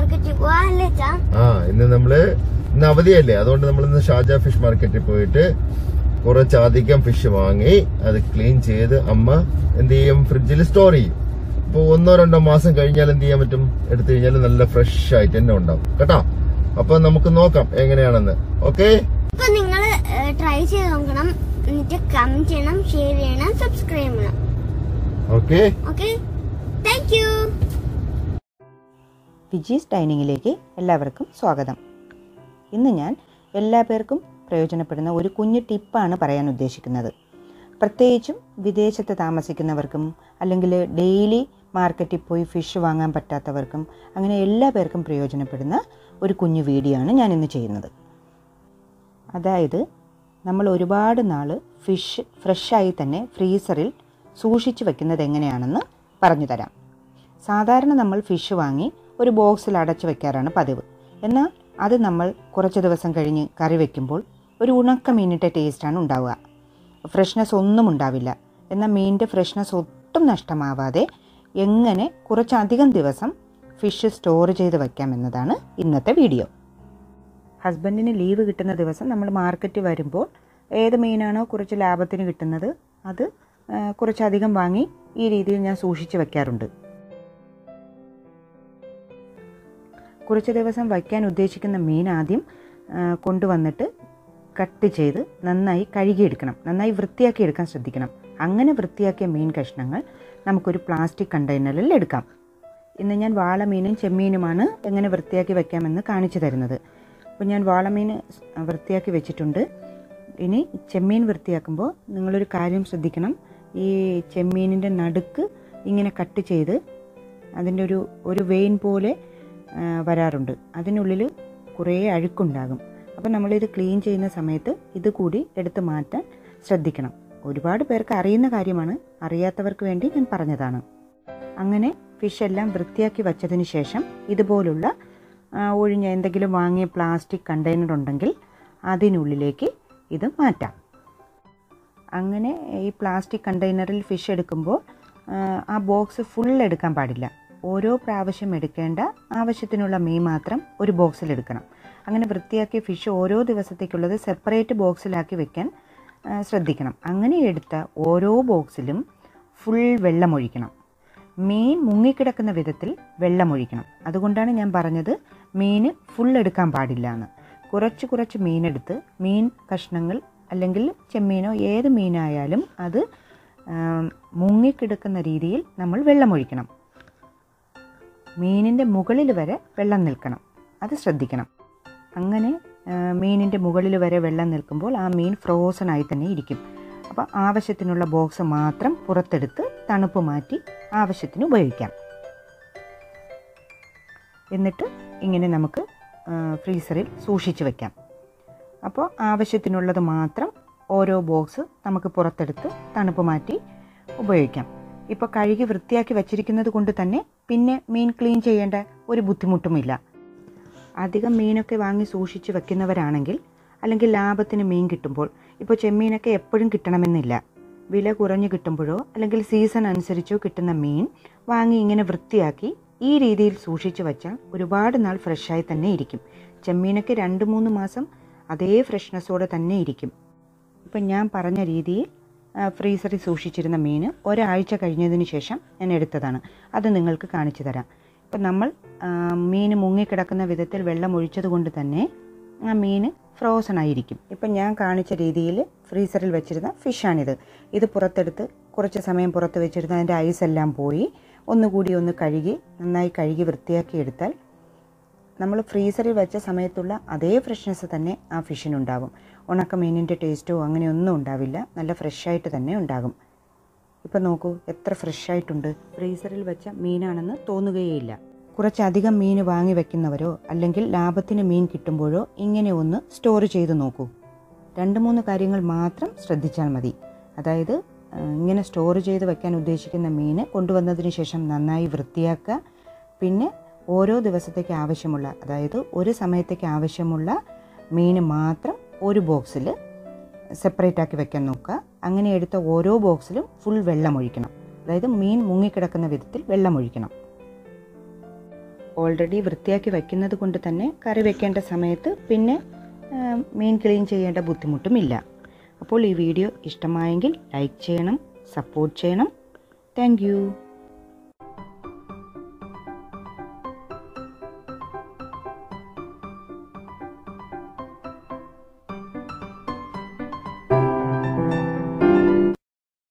മാർക്കറ്റിൽ പോവാല്ലേ? ഇന്ന് അവധിയല്ലേ, അതുകൊണ്ട് നമ്മൾ ഇന്ന് ഷാർജ ഫിഷ് മാർക്കറ്റിൽ പോയിട്ട് കുറച്ചധികം ഫിഷ് വാങ്ങി അത് ക്ലീൻ ചെയ്ത് അമ്മ എന്ത് ചെയ്യും, ഫ്രിഡ്ജിൽ സ്റ്റോർ ചെയ്യും. ഇപ്പൊ 1-2 മാസം കഴിഞ്ഞാൽ എന്ത് ചെയ്യാൻ പറ്റും, എടുത്തു കഴിഞ്ഞാൽ നല്ല ഫ്രഷ് ആയിട്ട് തന്നെ ഉണ്ടാവും കേട്ടോ. അപ്പൊ നമുക്ക് നോക്കാം എങ്ങനെയാണെന്ന്. ഓക്കെ, അപ്പൊ നിങ്ങൾ ട്രൈ ചെയ്ത് നോക്കണം, എന്നിട്ട് കമന്റ് ചെയ്യണം, ഷെയർ ചെയ്യണം, സബ്സ്ക്രൈബ് ചെയ്യണം. Okay okay, thank you. Viji's ഡൈനിങ്ങിലേക്ക് എല്ലാവർക്കും സ്വാഗതം. ഇന്ന് ഞാൻ എല്ലാ പേർക്കും പ്രയോജനപ്പെടുന്ന ഒരു കുഞ്ഞു ടിപ്പാണ് പറയാൻ ഉദ്ദേശിക്കുന്നത്. പ്രത്യേകിച്ചും വിദേശത്ത് താമസിക്കുന്നവർക്കും അല്ലെങ്കിൽ ഡെയിലി മാർക്കറ്റിൽ പോയി ഫിഷ് വാങ്ങാൻ പറ്റാത്തവർക്കും അങ്ങനെ എല്ലാ പേർക്കും പ്രയോജനപ്പെടുന്ന ഒരു കുഞ്ഞു വീഡിയോ ആണ് ഞാൻ ഇന്ന് ചെയ്യുന്നത്. അതായത് നമ്മൾ ഒരുപാട് നാൾ ഫിഷ് ഫ്രഷായി തന്നെ ഫ്രീസറിൽ സൂക്ഷിച്ച് വയ്ക്കുന്നത് എങ്ങനെയാണെന്ന് പറഞ്ഞു തരാം. സാധാരണ നമ്മൾ ഫിഷ് വാങ്ങി ഒരു ബോക്സിൽ അടച്ചു വയ്ക്കാറാണ് പതിവ്. എന്നാൽ അത് നമ്മൾ കുറച്ച് ദിവസം കഴിഞ്ഞ് കറി വയ്ക്കുമ്പോൾ ഒരു ഉണക്ക മീനിൻ്റെ ടേസ്റ്റാണ് ഉണ്ടാവുക. ഫ്രഷ്നെസ് ഒന്നും ഉണ്ടാവില്ല. എന്നാൽ മീനിൻ്റെ ഫ്രഷ്നെസ് ഒട്ടും നഷ്ടമാവാതെ എങ്ങനെ കുറച്ചധികം ദിവസം ഫിഷ് സ്റ്റോർ ചെയ്ത് വയ്ക്കാമെന്നതാണ് ഇന്നത്തെ വീഡിയോ. ഹസ്ബൻഡിന് ലീവ് കിട്ടുന്ന ദിവസം നമ്മൾ മാർക്കറ്റ് വരുമ്പോൾ ഏത് മീനാണോ കുറച്ച് ലാഭത്തിന് കിട്ടുന്നത് അത് കുറച്ചധികം വാങ്ങി ഈ രീതിയിൽ ഞാൻ സൂക്ഷിച്ച് വയ്ക്കാറുണ്ട്. കുറച്ച് ദിവസം വയ്ക്കാൻ ഉദ്ദേശിക്കുന്ന മീൻ ആദ്യം കൊണ്ടുവന്നിട്ട് കട്ട് ചെയ്ത് നന്നായി കഴുകിയെടുക്കണം, നന്നായി വൃത്തിയാക്കി എടുക്കാൻ ശ്രദ്ധിക്കണം. അങ്ങനെ വൃത്തിയാക്കിയ മീൻ കഷ്ണങ്ങൾ നമുക്കൊരു പ്ലാസ്റ്റിക് കണ്ടെയ്നറിൽ എടുക്കാം. ഇന്ന് ഞാൻ വാളമീനും ചെമ്മീനുമാണ് എങ്ങനെ വൃത്തിയാക്കി വയ്ക്കാമെന്ന് കാണിച്ചു തരുന്നത്. അപ്പോൾ ഞാൻ വാളമീൻ വൃത്തിയാക്കി വെച്ചിട്ടുണ്ട്. ഇനി ചെമ്മീൻ വൃത്തിയാക്കുമ്പോൾ നിങ്ങളൊരു കാര്യം ശ്രദ്ധിക്കണം. ഈ ചെമ്മീനിൻ്റെ നടുക്ക് ഇങ്ങനെ കട്ട് ചെയ്ത് അതിൻ്റെ ഒരു വെയിൻ പോലെ വരാറുണ്ട്. അതിനുള്ളിൽ കുറേ അഴുക്കുണ്ടാകും. അപ്പോൾ നമ്മളിത് ക്ലീൻ ചെയ്യുന്ന സമയത്ത് ഇത് കൂടി എടുത്ത് മാറ്റാൻ ശ്രദ്ധിക്കണം. ഒരുപാട് പേർക്ക് അറിയുന്ന കാര്യമാണ്, അറിയാത്തവർക്ക് വേണ്ടി ഞാൻ പറഞ്ഞതാണ്. അങ്ങനെ ഫിഷ് എല്ലാം വൃത്തിയാക്കി വച്ചതിന് ശേഷം ഇതുപോലുള്ള ഒഴിഞ്ഞ എന്തെങ്കിലും വാങ്ങിയ പ്ലാസ്റ്റിക് കണ്ടെയ്നർ ഉണ്ടെങ്കിൽ അതിനുള്ളിലേക്ക് ഇത് മാറ്റാം. അങ്ങനെ ഈ പ്ലാസ്റ്റിക് കണ്ടെയ്നറിൽ ഫിഷ് എടുക്കുമ്പോൾ ആ ബോക്സ് ഫുൾ എടുക്കാൻ പാടില്ല. ഓരോ പ്രാവശ്യം എടുക്കേണ്ട ആവശ്യത്തിനുള്ള മീൻ മാത്രം ഒരു ബോക്സിൽ എടുക്കണം. അങ്ങനെ വൃത്തിയാക്കിയ ഫിഷ് ഓരോ ദിവസത്തേക്കുള്ളത് സെപ്പറേറ്റ് ബോക്സിലാക്കി വെക്കാൻ ശ്രദ്ധിക്കണം. അങ്ങനെ എടുത്ത ഓരോ ബോക്സിലും ഫുൾ വെള്ളമൊഴിക്കണം. മീൻ മുങ്ങിക്കിടക്കുന്ന വിധത്തിൽ വെള്ളമൊഴിക്കണം. അതുകൊണ്ടാണ് ഞാൻ പറഞ്ഞത് മീൻ ഫുൾ എടുക്കാൻ പാടില്ല എന്ന്. കുറച്ച് മീനെടുത്ത് മീൻ കഷ്ണങ്ങൾ അല്ലെങ്കിൽ ചെമ്മീനോ ഏത് മീനായാലും അത് മുങ്ങിക്കിടക്കുന്ന രീതിയിൽ നമ്മൾ വെള്ളമൊഴിക്കണം. മീനിൻ്റെ മുകളിൽ വരെ വെള്ളം നിൽക്കണം, അത് ശ്രദ്ധിക്കണം. അങ്ങനെ മീനിൻ്റെ മുകളിൽ വരെ വെള്ളം നിൽക്കുമ്പോൾ ആ മീൻ ഫ്രോസൺ ആയി തന്നെ ഇരിക്കും. അപ്പോൾ ആവശ്യത്തിനുള്ള ബോക്സ് മാത്രം പുറത്തെടുത്ത് തണുപ്പ് മാറ്റി ആവശ്യത്തിന് ഉപയോഗിക്കാം. എന്നിട്ട് ഇങ്ങനെ നമുക്ക് ഫ്രീസറിൽ സൂക്ഷിച്ച് വയ്ക്കാം. അപ്പോൾ ആവശ്യത്തിനുള്ളത് മാത്രം ഓരോ ബോക്സ് നമുക്ക് പുറത്തെടുത്ത് തണുപ്പ് മാറ്റി ഉപയോഗിക്കാം. ഇപ്പോൾ കഴുകി വൃത്തിയാക്കി വച്ചിരിക്കുന്നത് കൊണ്ട് തന്നെ പിന്നെ മീൻ ക്ലീൻ ചെയ്യേണ്ട ഒരു ബുദ്ധിമുട്ടുമില്ല. അധികം മീനൊക്കെ വാങ്ങി സൂക്ഷിച്ച് വെക്കുന്നവരാണെങ്കിൽ അല്ലെങ്കിൽ ലാഭത്തിന് മീൻ കിട്ടുമ്പോൾ, ഇപ്പോൾ ചെമ്മീനൊക്കെ എപ്പോഴും കിട്ടണമെന്നില്ല, വില കുറഞ്ഞ് കിട്ടുമ്പോഴോ അല്ലെങ്കിൽ സീസൺ അനുസരിച്ചോ കിട്ടുന്ന മീൻ വാങ്ങി ഇങ്ങനെ വൃത്തിയാക്കി ഈ രീതിയിൽ സൂക്ഷിച്ച് വച്ചാൽ ഒരുപാട് നാൾ ഫ്രഷായി തന്നെ ഇരിക്കും. ചെമ്മീനൊക്കെ 2-3 മാസം അതേ ഫ്രഷ്നെസ്സോടെ തന്നെ ഇരിക്കും. ഇപ്പം ഞാൻ പറഞ്ഞ രീതിയിൽ ഫ്രീസറിൽ സൂക്ഷിച്ചിരുന്ന മീൻ ഒരാഴ്ച കഴിഞ്ഞതിന് ശേഷം ഞാൻ എടുത്തതാണ്. അത് നിങ്ങൾക്ക് കാണിച്ചു തരാം. ഇപ്പം നമ്മൾ മീൻ മുങ്ങിക്കിടക്കുന്ന വിധത്തിൽ വെള്ളം ഒഴിച്ചത് കൊണ്ട് തന്നെ ആ മീൻ ഫ്രോസൺ ആയിരിക്കും. ഇപ്പം ഞാൻ കാണിച്ച രീതിയിൽ ഫ്രീസറിൽ വെച്ചിരുന്ന ഫിഷാണിത്. ഇത് പുറത്തെടുത്ത് കുറച്ച് സമയം പുറത്ത് വെച്ചിരുന്ന അതിൻ്റെ ഐസെല്ലാം പോയി ഒന്നുകൂടി ഒന്ന് കഴുകി നന്നായി കഴുകി വൃത്തിയാക്കി എടുത്താൽ നമ്മൾ ഫ്രീസറിൽ വെച്ച സമയത്തുള്ള അതേ ഫ്രഷ്നെസ് തന്നെ ആ ഫിഷിനുണ്ടാകും. ഉണക്ക മീനിൻ്റെ ടേസ്റ്റോ അങ്ങനെയൊന്നും ഉണ്ടാവില്ല, നല്ല ഫ്രഷായിട്ട് തന്നെ ഉണ്ടാകും. ഇപ്പം നോക്കൂ എത്ര ഫ്രഷായിട്ടുണ്ട്. ഫ്രീസറിൽ വെച്ച മീനാണെന്ന് തോന്നുകയേയില്ല. കുറച്ചധികം മീൻ വാങ്ങി വയ്ക്കുന്നവരോ അല്ലെങ്കിൽ ലാഭത്തിന് മീൻ കിട്ടുമ്പോഴോ ഇങ്ങനെ ഒന്ന് സ്റ്റോർ ചെയ്ത് നോക്കൂ. 2-3 കാര്യങ്ങൾ മാത്രം ശ്രദ്ധിച്ചാൽ മതി. അതായത് ഇങ്ങനെ സ്റ്റോർ ചെയ്ത് വയ്ക്കാൻ ഉദ്ദേശിക്കുന്ന മീൻ കൊണ്ടുവന്നതിന് ശേഷം നന്നായി വൃത്തിയാക്കുക. പിന്നെ ഓരോ ദിവസത്തേക്ക് ആവശ്യമുള്ള, അതായത് ഒരു സമയത്തേക്ക് ആവശ്യമുള്ള മീൻ മാത്രം ഒരു ബോക്സിൽ സെപ്പറേറ്റ് ആക്കി വെക്കാൻ നോക്കുക. അങ്ങനെ എടുത്ത ഓരോ ബോക്സിലും ഫുൾ വെള്ളം ഒഴിക്കണം. അതായത് മീൻ മുങ്ങിക്കിടക്കുന്ന വിധത്തിൽ വെള്ളം ഒഴിക്കണം. ഓൾറെഡി വൃത്തിയാക്കി വയ്ക്കുന്നത് കൊണ്ട് തന്നെ കറി വെക്കേണ്ട സമയത്ത് പിന്നെ മീൻ ക്ലീൻ ചെയ്യേണ്ട ബുദ്ധിമുട്ടുമില്ല. അപ്പോൾ ഈ വീഡിയോ ഇഷ്ടമായെങ്കിൽ ലൈക്ക് ചെയ്യണം, സപ്പോർട്ട് ചെയ്യണം. Thank you.